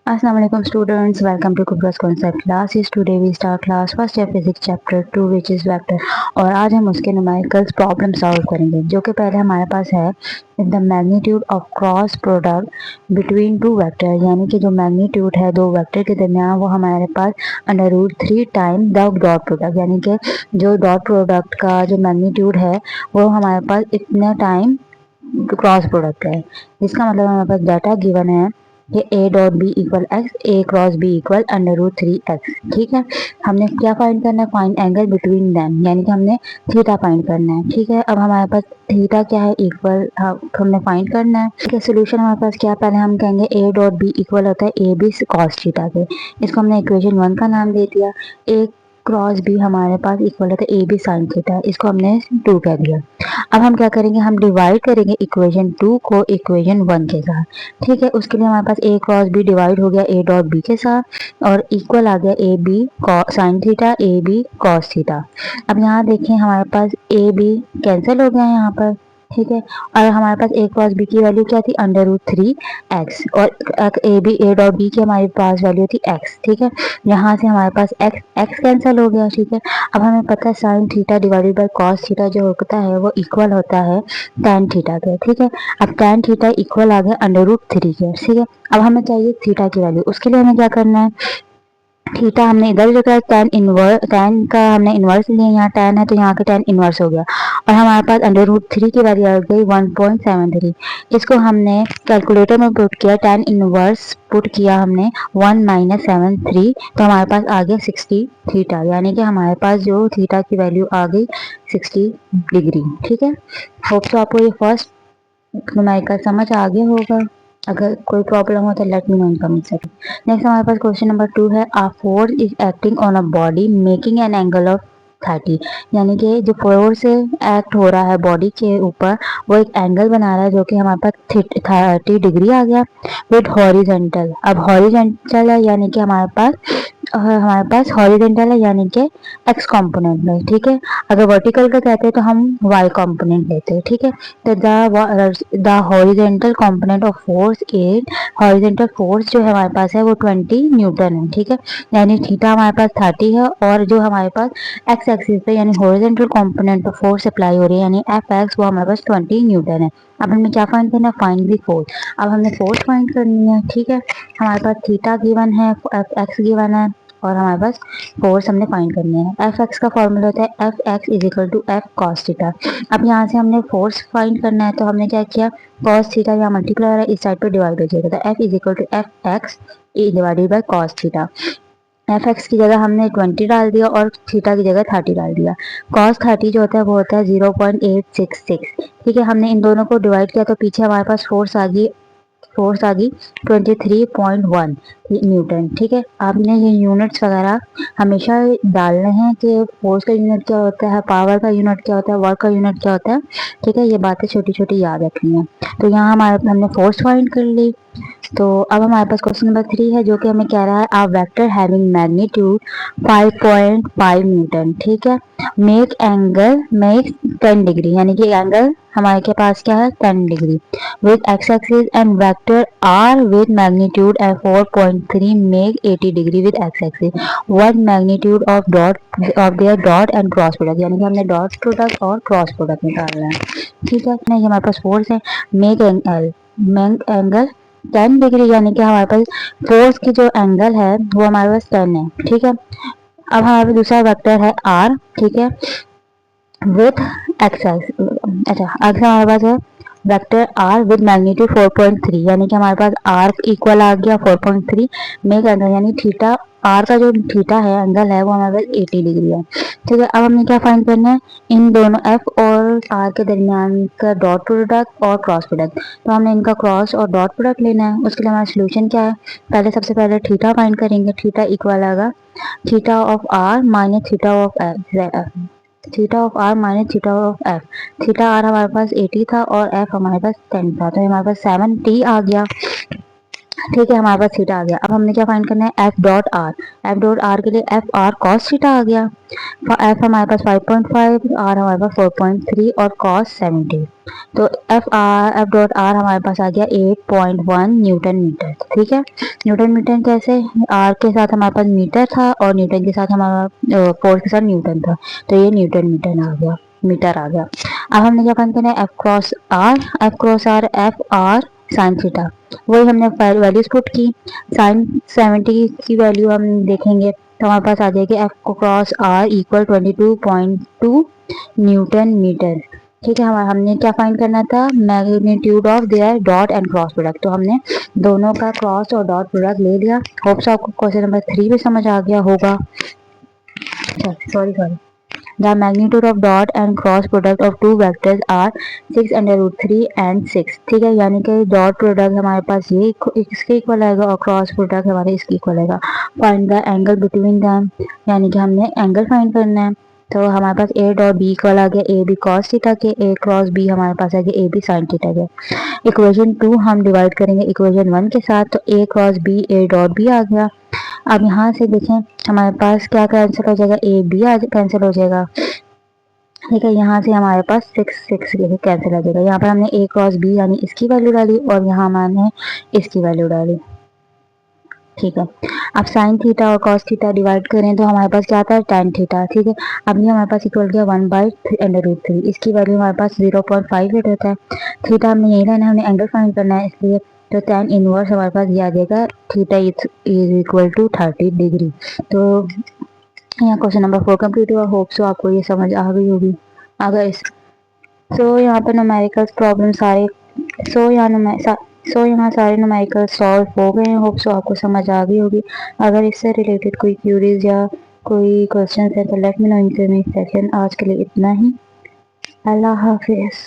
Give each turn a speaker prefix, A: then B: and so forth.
A: Assalamu alaikum students, welcome to Kubra's concept classes. Today we start class first year physics chapter 2 which is vector और आज हम उसके numericals problem solve करेंगे जो कि पहले हमारे पास है the magnitude of cross product between two vector, यानी कि जो मैग्नीट्यूड है दो वेक्टर के दरमियान वो हमारे पास √3 टाइम द डॉट प्रोडक्ट, यानी कि जो डॉट प्रोडक्ट का जो मैग्नीट्यूड है वो हमारे पास इतना टाइम क्रॉस प्रोडक्ट है। इसका मतलब हमारे पास डाटा गिवन है कि A dot B equal X, A cross B equal √3x। ठीक है, हमने क्या फाइंड करना है? फाइंड एंगल बिटवीन दैम, यानी कि हमने थीटा फाइंड करना है। ठीक है, अब हमारे पास थीटा क्या है? इक्वल हमने फाइंड करना है। ठीक है, सोल्यूशन हमारे पास क्या? पहले हम कहेंगे ए डॉट बी इक्वल होता है ए बी कॉस थीटा के। इसको हमने इक्वेशन 1 का नाम दे दिया। ए क्रॉस बी हमारे पास इक्वल होता है ए बी साइन थीटा, इसको हमने 2 कह दिया। अब हम क्या करेंगे? हम डिवाइड करेंगे इक्वेशन 2 को इक्वेशन 1 के साथ। ठीक है, उसके लिए हमारे पास ए क्रॉस बी डिवाइड हो गया ए डॉट बी के साथ और इक्वल आ गया A B sine theta A B cos theta. अब यहाँ देखें हमारे पास ए बी कैंसिल हो गया है यहाँ पर। ठीक है, और हमारे पास ए क्रॉस बी की वैल्यू क्या थी? √3x और A B A dot B की हमारे पास वैल्यू थी x। ठीक है, यहाँ से हमारे पास x कैंसिल हो गया। ठीक है, अब हमें पता है sine theta divided by cos theta जो होता है वो इक्वल होता है tan थीटा के। ठीक है, अब tan थीटा इक्वल आ गया √3 के। ठीक है, अब हमें चाहिए थीटा की वैल्यू। उसके लिए हमें क्या करना है? थीटा हमने इधर रखा है, tan का हमने इनवर्स लिया, यहाँ tan है तो यहाँ का tan इनवर्स हो गया और हमारे पास √3 की वैल्यू आ गई 1.73। इसको हमने कैलकुलेटर में पुट किया, tan इनवर्स पुट किया हमने 1 - 73 तो हमारे पास आ गया 60 थीटा, यानी कि हमारे पास जो थीटा की वैल्यू आ गई 60 डिग्री। ठीक है, होप तो आपको ये फर्स्ट न्यूमेरिकल समझ आ गया होगा। अगर कोई प्रॉब्लम हो तो let me know in comment section. Next हमारे पास क्वेश्चन नंबर 2 है, a force is acting on a body making an angle of 30, यानी कि जो फोर्स एक्ट हो रहा है बॉडी के ऊपर वो एक एंगल बना रहा है जो कि हमारे पास 30 डिग्री आ गया विद हॉरिजेंटल। अब हॉरिजेंटल है यानी कि हमारे पास हॉरिजेंटल है यानी कि एक्स कंपोनेंट में। ठीक है, अगर वर्टिकल का कहते हैं तो हम वाई कंपोनेंट लेते हैं। ठीक है, तो the horizontal component of force is, horizontal force जो है हमारे पास है वो 20 न्यूटन है। ठीक है, यानी थीटा हमारे पास 30 है और जो हमारे पास एक्स एक्सिस पे यानी हॉरिजेंटल कंपोनेंट पर फोर्स अप्लाई हो रही है यानी एफ एक्स वो हमारे पास 20 न्यूटन है। अब हमें क्या फाइंड करना है? Find the force. अब हमने फोर्स फाइंड करनी है। ठीक है, हमारे पास थीटा गिवन है, एफ एक्स गिवन है और हमारे पास फोर्स हमने फाइंड करनी है। एफ एक्स का फॉर्मूला होता है F X is equal to F cos theta. अब यहाँ से हमने फोर्स फाइंड करना है तो हमने क्या किया? कॉस थीटा यहाँ मल्टीप्लाई है, इस साइड पर डिवाइड हो जाएगा तो F is equal to F X divided by cos theta. F X की जगह हमने 20 डाल दिया और थीटा की जगह 30 डाल दिया। कॉस 30 जो होता है वो होता है 0.866। ठीक है, हमने इन दोनों को डिवाइड किया तो पीछे हमारे पास फोर्स आ गई 23.1 न्यूटन। ठीक है, आपने ये यूनिट्स वगैरह हमेशा डालने हैं कि फोर्स का यूनिट क्या होता है, पावर का यूनिट क्या होता है, वर्क का यूनिट क्या होता है। ठीक है, ये बातें छोटी छोटी याद रखनी है। तो यहाँ हमने फोर्स फाइंड कर ली। तो अब हमारे पास क्वेश्चन नंबर 3 है जो कि हमें कह रहा है a vector having magnitude 5.5 Newton. ठीक है, मेक 10 डिग्री, यानी कि एंगल हमारे के पास क्या है? 10 degree with x-axis and vector r with magnitude at 4.3 make 80 degree with x-axis. What magnitude of their dot and cross product, यानी कि हमने डॉट प्रोडक्ट और क्रॉस प्रोडक्ट निकालना है। ठीक है, नहीं हमारे पास फोर्स है, मेक एंगल 10 डिग्री, यानी कि हमारे पास फोर्स की जो एंगल है वो हमारे पास 10 है। ठीक है, अब हमारे पास दूसरा वेक्टर है r। ठीक है, विथ एक्स, अच्छा अगर हमारे पास है वेक्टर आर विद मैग्नीट्यूड 4.3, यानी कि हमारे पास आर इक्वल आ गया 4.3 मेक एंगल, यानी थीटा आर का जो थीटा है एंगल है वो हमारे पास 80 डिग्री है। ठीक है, अब हमें क्या फाइंड करना है? इन दोनों एफ और आर के दरमियान का डॉट प्रोडक्ट और क्रॉस प्रोडक्ट। तो हमने इनका क्रॉस और डॉट प्रोडक्ट लेना है। उसके लिए हमारा सोल्यूशन क्या है? पहले सबसे पहले थीटा फाइंड करेंगे। थीटा इक्वल आएगा theta of R minus theta of F, theta of R minus theta of F. Theta R हमारे पास 80 था और एफ हमारे पास 10 था तो हमारे पास 70 आ गया। ठीक है, हमारे पास थीटा आ गया। अब हमने क्या फाइंड करना है, F dot are. F dot are के लिए एफ आर कॉस थीटा आ गया। एफ हमारे पास 5.5, आर हमारे पास 4.3 और कॉस 70। तो एफ डॉट आर हमारे पास आ गया 8.1 न्यूटन मीटर। ठीक है, न्यूटन मीटर कैसे, आर के साथ हमारे पास मीटर था और न्यूटन के साथ हमारा फोर्स के साथ न्यूटन था, तो ये न्यूटन मीटर आ गया, मीटर आ गया। अब हमने क्या फाइंड करना है, F cross R. F cross R F R sine theta, वही हमने वैल्यूज पुट की। साइन 70 की वैल्यू हम देखेंगे तो हमारे पास आ जाएगी F cross R equal 22.2 newton metre. ठीक है, हमारा हमने क्या फाइंड करना था, magnitude of their dot and cross product. तो हमने दोनों का क्रॉस और डॉट प्रोडक्ट ले लिया। होप्स आपको क्वेश्चन नंबर 3 भी समझ आ गया होगा। Sorry, the magnitude of dot and cross product of two vectors are 6 under root 3 and 6। ठीक है, यानी कि डॉट प्रोडक्ट हमारे पास ये इसके इक्वल आएगा और क्रॉस प्रोडक्ट हमारे इसके इक्वल आएगा। Find the angle between them, यानी कि हमने एंगल फाइंड करना है। तो हमारे पास ए डॉट बी इक्वल आ गया ए बी कॉस थीटा के, ए क्रॉस बी हमारे पास आ गया ए बी साइन थीटा के। इक्वेशन 2 हम डिवाइड करेंगे इक्वेशन 1 के साथ, तो A cross B A dot B आ गया। अब यहाँ से देखें हमारे पास क्या कैंसिल हो जाएगा, ए बी कैंसिल हो जाएगा। ठीक है, यहाँ से हमारे पास 6 कैंसिल आ जाएगा। यहाँ पर हमने ए क्रॉस बी यानी इसकी वैल्यू डाली और यहाँ हमने इसकी वैल्यू डाली। ठीक है, अब साइन थीटा और कॉस थीटा डिवाइड करें तो हमारे पास क्या था, tan थीटा। ठीक है, अब ये हमारे पास इक्वल किया 1/√3, इसकी वैल्यू हमारे पास 0.58 होता है। थीटा हमने यही लेना है, हमने एंगल फाइंड करना है, इसलिए तो tan इनवर्स हमारे पास ये आ जाएगा theta is equal to 30 degree. तो यहाँ क्वेश्चन नंबर 4 कंप्लीट हुआ। होप सो आपको ये समझ आ गई होगी। अगर इस यहाँ पर न्यूमेरिकल प्रॉब्लम सारे यहाँ सारे न्यूमेरिकल सॉल्व हो गए हैं। होप सो आपको समझ आ गई होगी। अगर इससे रिलेटेड कोई क्यूरीज या कोई क्वेश्चन है तो let me know in section. आज के लिए इतना ही। अल्लाह हाफिज।